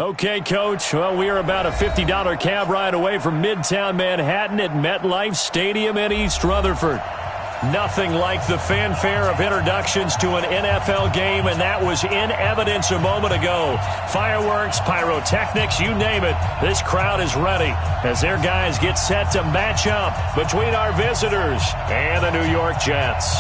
Okay, Coach. Well, we are about a $50 cab ride away from Midtown Manhattan at MetLife Stadium in East Rutherford. Nothing like the fanfare of introductions to an NFL game, and that was in evidence a moment ago. Fireworks, pyrotechnics, you name it. This crowd is ready as their guys get set to match up between our visitors and the New York Jets.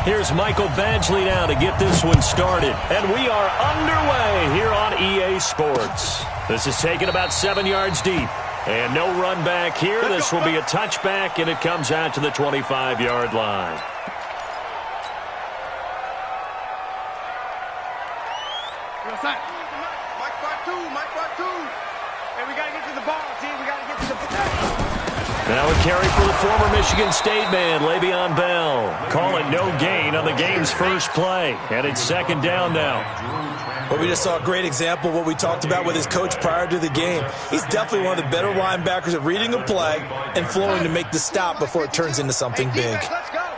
Here's Michael Badgley now to get this one started. And we are underway here on EA Sports. This is taken about 7 yards deep. And no run back here. This will be a touchback, and it comes out to the 25-yard line. Hey, we got to get to the ball, team. We got to get to the ball. Now a carry for the former Michigan State man, Le'Veon Bell. Call it no gain on the game's first play. And it's second down now. Well, we just saw a great example of what we talked about with his coach prior to the game. He's definitely one of the better linebackers at reading a play and flowing to make the stop before it turns into something big.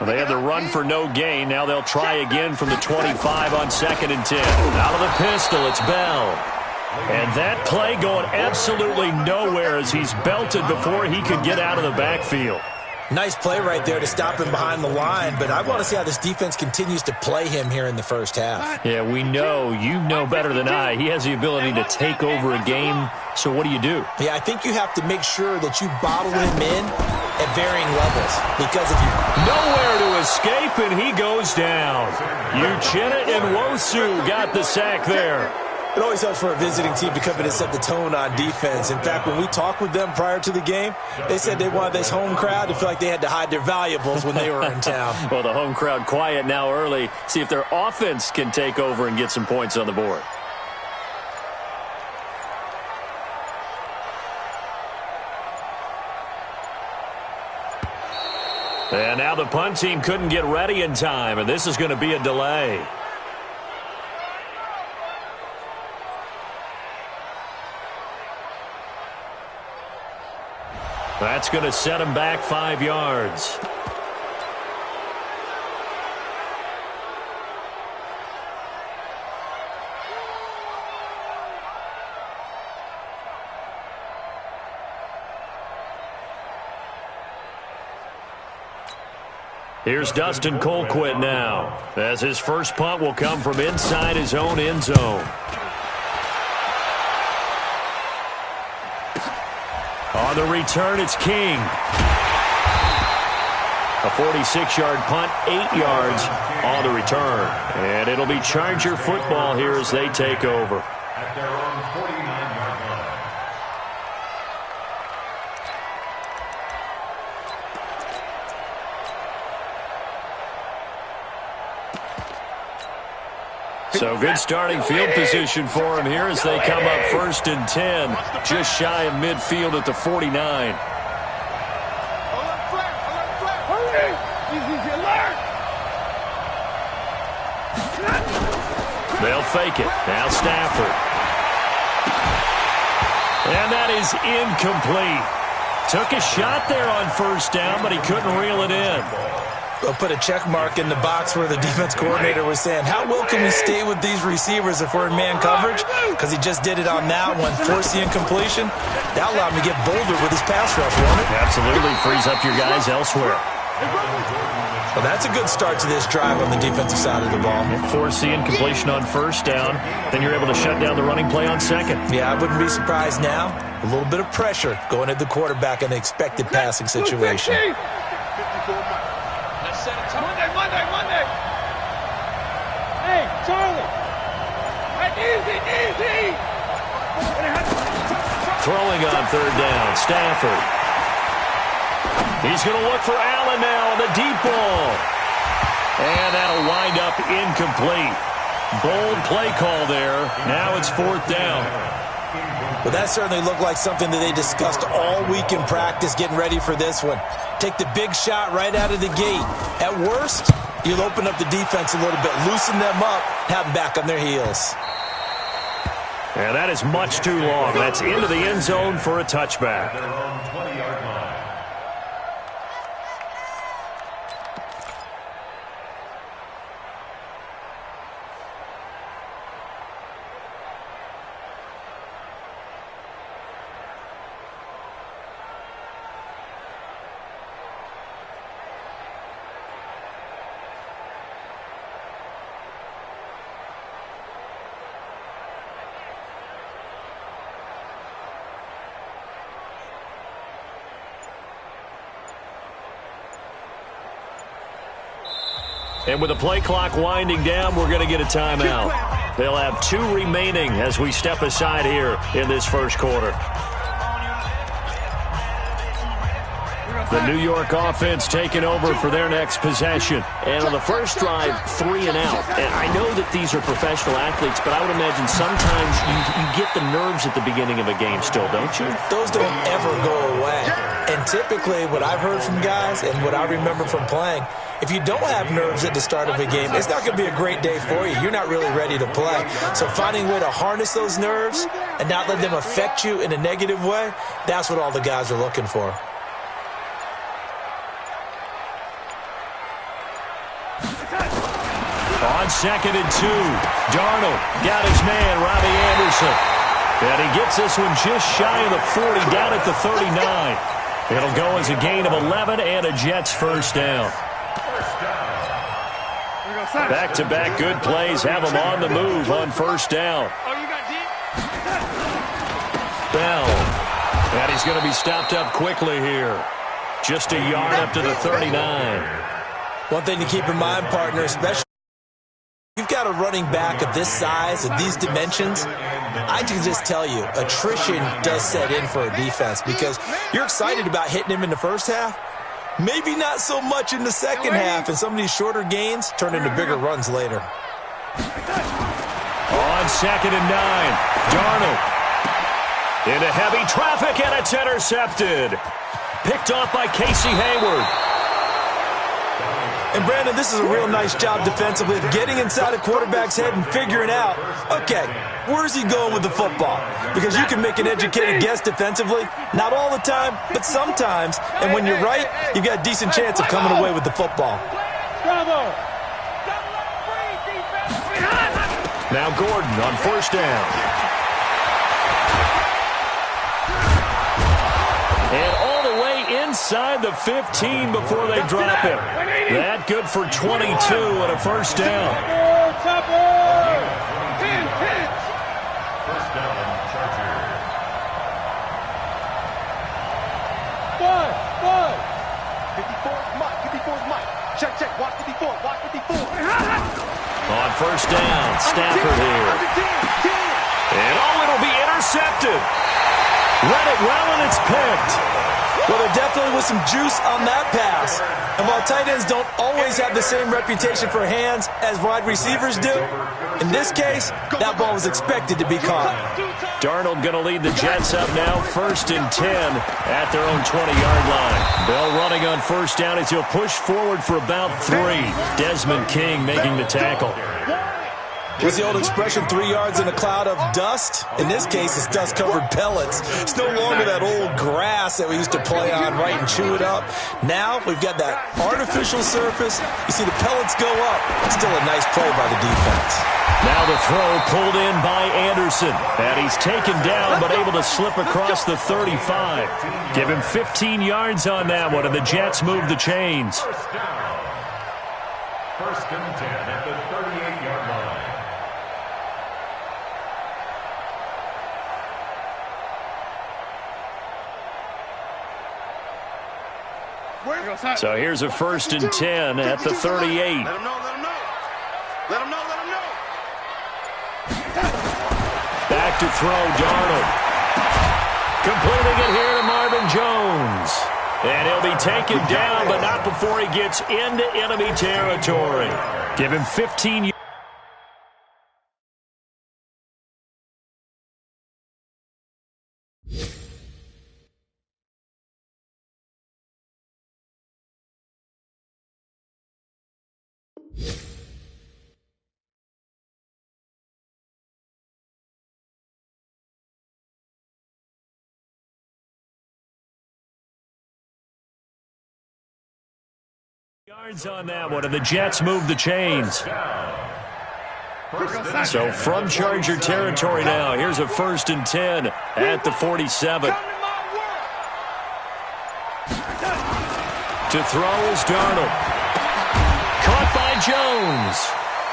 Well, they had the run for no gain. Now they'll try again from the 25 on 2nd and 10. Out of the pistol, it's Bell. And that play going absolutely nowhere as he's belted before he could get out of the backfield. Nice play right there to stop him behind the line, but I want to see how this defense continues to play him here in the first half. Yeah, we know, you know better than I, he has the ability to take over a game, so what do you do? Yeah, I think you have to make sure that you bottle him in at varying levels, because if you... Nowhere to escape, and he goes down. Uchenna and Nwosu got the sack there. It always helps for a visiting team to come in and set the tone on defense. In fact, when we talked with them prior to the game, they said they wanted this home crowd to feel like they had to hide their valuables when they were in town. Well, the home crowd quiet now early. See if their offense can take over and get some points on the board. And now the punt team couldn't get ready in time, and this is going to be a delay. That's going to set him back 5 yards. Here's Dustin Colquitt now, as his first punt will come from inside his own end zone. On the return, it's King. A 46-yard punt, 8 yards on the return. And it'll be Charger football here as they take over. At their own 49-yard line. So good starting field position for him here as they come up 1st and 10, just shy of midfield at the 49. They'll fake it. Now Stafford. And that is incomplete. Took a shot there on 1st down, but he couldn't reel it in. They'll put a check mark in the box where the defense coordinator was saying, how well can we stay with these receivers if we're in man coverage? Because he just did it on that one, forced the incompletion. That allowed him to get bolder with his pass rush, won't it? Absolutely. Frees up your guys elsewhere. Well, that's a good start to this drive on the defensive side of the ball. Force the incompletion on 1st down, then you're able to shut down the running play on 2nd. Yeah, I wouldn't be surprised now. A little bit of pressure going at the quarterback in an expected passing situation. Monday. Hey, Charlie. Easy. Throwing on 3rd down, Stafford. He's going to look for Allen now on the deep ball. And that'll wind up incomplete. Bold play call there. Now it's 4th down. Well, that certainly looked like something that they discussed all week in practice getting ready for this one. Take the big shot right out of the gate. At worst, You'll open up the defense a little bit, loosen them up, have them back on their heels. And that is much too long. That's into the end zone for a touchback. Their own 20-yard line. And with the play clock winding down, we're going to get a timeout. They'll have 2 remaining as we step aside here in this first quarter. The New York offense taking over for their next possession. And on the first drive, 3 and out. And I know that these are professional athletes, but I would imagine sometimes you get the nerves at the beginning of a game still, don't you? Those don't ever go away. And typically what I've heard from guys and what I remember from playing, if you don't have nerves at the start of a game, it's not going to be a great day for you. You're not really ready to play. So finding a way to harness those nerves and not let them affect you in a negative way, that's what all the guys are looking for. On 2nd and 2, Darnold got his man, Robbie Anderson. And he gets this one just shy of the 40, down at the 39. It'll go as a gain of 11 and a Jets first down. Back-to-back good plays have them on the move on first down. Bell. And he's going to be stopped up quickly here. Just a yard up to the 39. One thing to keep in mind, partner, especially you've got a running back of this size, of these dimensions, I can just tell you, attrition does set in for a defense because you're excited about hitting him in the first half. Maybe not so much in the second half, and some of these shorter gains turn into bigger runs later. On 2nd and 9, Darnold into heavy traffic, and it's intercepted. Picked off by Casey Hayward. And, Brandon, this is a real nice job defensively of getting inside a quarterback's head and figuring out, okay, where's he going with the football? Because you can make an educated guess defensively, not all the time, but sometimes. And when you're right, you've got a decent chance of coming away with the football. Bravo! Now Gordon on first down. And all the way inside the 15 before they drop him. That good for 22 and a first down. First down, Chargers. Five. 54, Mike. 54's Mike. Check. Watch 54. On first down, Stafford here. And it'll be intercepted. Read it well, and it's picked. Well, there definitely was some juice on that pass. And while tight ends don't always have the same reputation for hands as wide receivers do, in this case, that ball was expected to be caught. Darnold going to lead the Jets up now, 1st and 10 at their own 20-yard line. Bell running on first down as he'll push forward for about 3. Desmond King making the tackle. What's the old expression, 3 yards in a cloud of dust? In this case, it's dust-covered pellets. It's no longer that old grass that we used to play on, right, and chew it up. Now we've got that artificial surface. You see the pellets go up. Still a nice play by the defense. Now the throw pulled in by Anderson. And he's taken down but able to slip across the 35. Give him 15 yards on that one, and the Jets move the chains. First down. 1st and 10 at the 38-yard line. So here's a 1st and 10 at the 38. Let him know. Back to throw, Darnold. Completing it here to Marvin Jones. And he'll be taken down, but not before he gets into enemy territory. Give him 15 yards. Yards on that one, and the Jets move the chains. So from Charger territory now, here's a 1st and 10 at the 47. To throw is Darnold. Caught by Jones.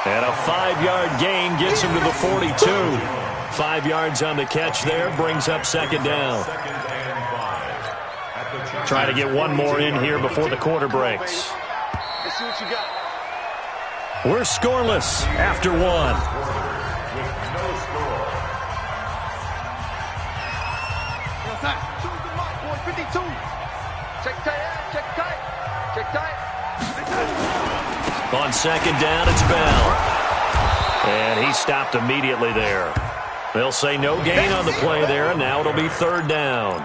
And a 5-yard gain gets him to the 42. 5 yards on the catch there, brings up 2nd down. Try to get one more in here before the quarter breaks. Let's see what you got. We're scoreless after 1. Check tight, check tight, check tight. On 2nd down, it's Bell. And he stopped immediately there. They'll say no gain on the play there, and now it'll be 3rd down.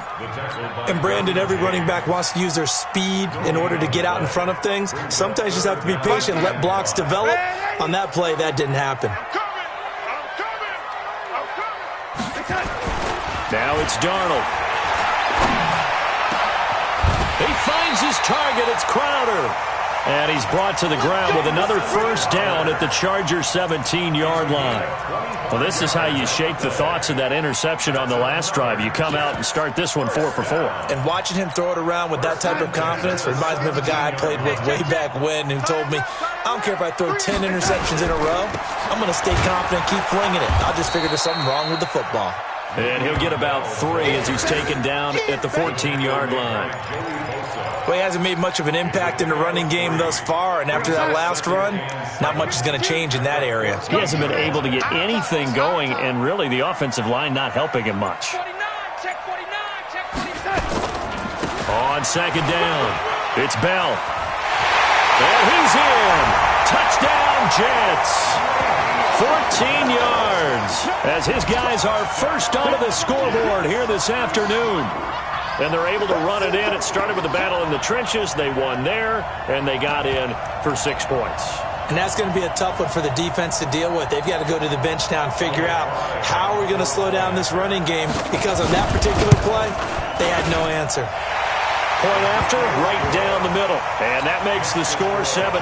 And Brandon, every running back wants to use their speed in order to get out in front of things. Sometimes you just have to be patient and let blocks develop. On that play, that didn't happen. Now it's Darnold. He finds his target. It's Crowder. And he's brought to the ground with another 1st down at the Charger 17-yard line. Well, this is how you shake the thoughts of that interception on the last drive. You come out and start this one 4 for 4. And watching him throw it around with that type of confidence reminds me of a guy I played with way back when who told me, I don't care if I throw 10 interceptions in a row. I'm going to stay confident, keep flinging it. I'll just figure there's something wrong with the football. And he'll get about 3 as he's taken down at the 14-yard line. Well, he hasn't made much of an impact in the running game thus far, and after that last run, not much is going to change in that area. He hasn't been able to get anything going, and really the offensive line not helping him much. On 2nd down, it's Bell. And he's in. Touchdown, Jets. 14 yards as his guys are first onto the scoreboard here this afternoon. And they're able to run it in. It started with a battle in the trenches. They won there, and they got in for 6 points. And that's going to be a tough one for the defense to deal with. They've got to go to the bench now and figure out how we're going to slow down this running game, because on that particular play, they had no answer. Point after, right down the middle. And that makes the score 7-0.